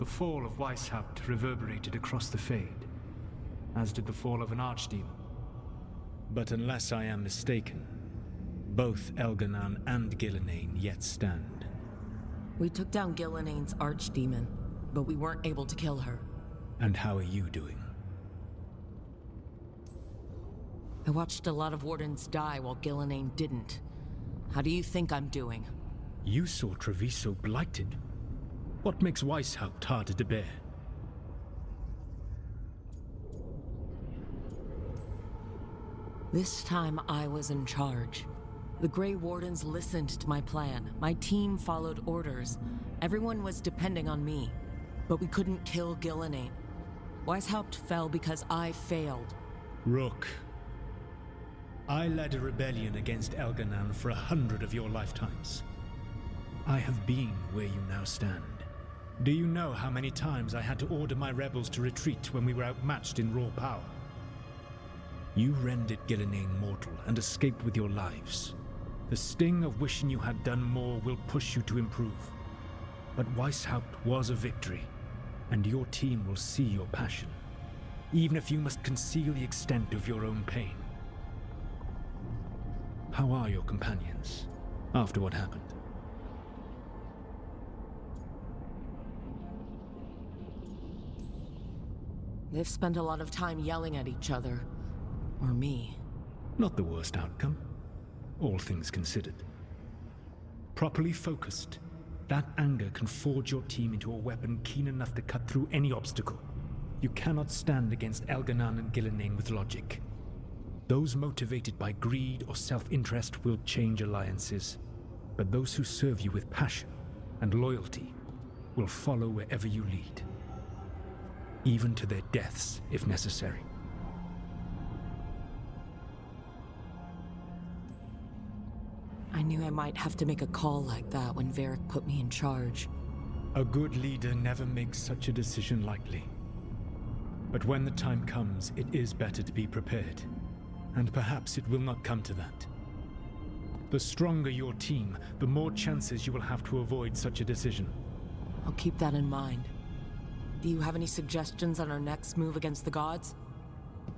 The fall of Weisshaupt reverberated across the Fade, as did the fall of an archdemon. But unless I am mistaken, both Ghilan'nain and Ghilan'nain yet stand. We took down Ghilan'nain's archdemon, but we weren't able to kill her. And how are you doing? I watched a lot of Wardens die while Ghilan'nain didn't. How do you think I'm doing? You saw Treviso blighted. What makes Weisshaupt harder to bear? This time I was in charge. The Grey Wardens listened to my plan. My team followed orders. Everyone was depending on me. But we couldn't kill Ghilan'nain. Weisshaupt fell because I failed. Rook. I led a rebellion against Ghilan'nain for 100 of your lifetimes. I have been where you now stand. Do you know how many times I had to order my rebels to retreat when we were outmatched in raw power? You rendered Ghilan'nain mortal and escaped with your lives. The sting of wishing you had done more will push you to improve. But Weisshaupt was a victory, and your team will see your passion, even if you must conceal the extent of your own pain. How are your companions, after what happened? They've spent a lot of time yelling at each other. Or me. Not the worst outcome, all things considered. Properly focused, that anger can forge your team into a weapon keen enough to cut through any obstacle. You cannot stand against Ghilan'nain and Ghilan'nain with logic. Those motivated by greed or self-interest will change alliances, but those who serve you with passion and loyalty will follow wherever you lead, even to their deaths if necessary. I knew I might have to make a call like that when Varric put me in charge. A good leader never makes such a decision lightly. But when the time comes, it is better to be prepared. And perhaps it will not come to that. The stronger your team, the more chances you will have to avoid such a decision. I'll keep that in mind. Do you have any suggestions on our next move against the gods?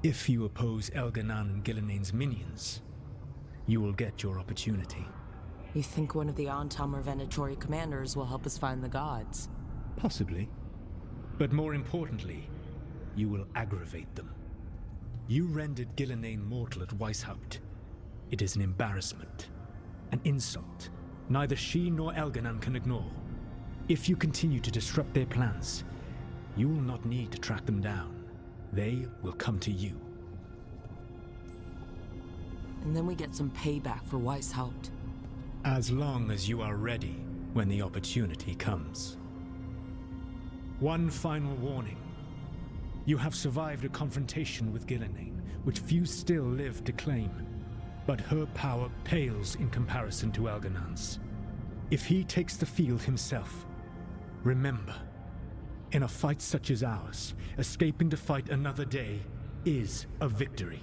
If you oppose Ghilan'nain and Ghilan'nain's minions, you will get your opportunity. You think one of the Antam or Venatori commanders will help us find the gods? Possibly. But more importantly, you will aggravate them. You rendered Ghilan'nain mortal at Weisshaupt. It is an embarrassment, an insult, neither she nor Ghilan'nain can ignore. If you continue to disrupt their plans, you will not need to track them down. They will come to you. And then we get some payback for Weisshaupt. As long as you are ready when the opportunity comes. One final warning. You have survived a confrontation with Ghilan'nain, which few still live to claim. But her power pales in comparison to Ghilan'nain's. If he takes the field himself, remember, in a fight such as ours, escaping to fight another day is a victory.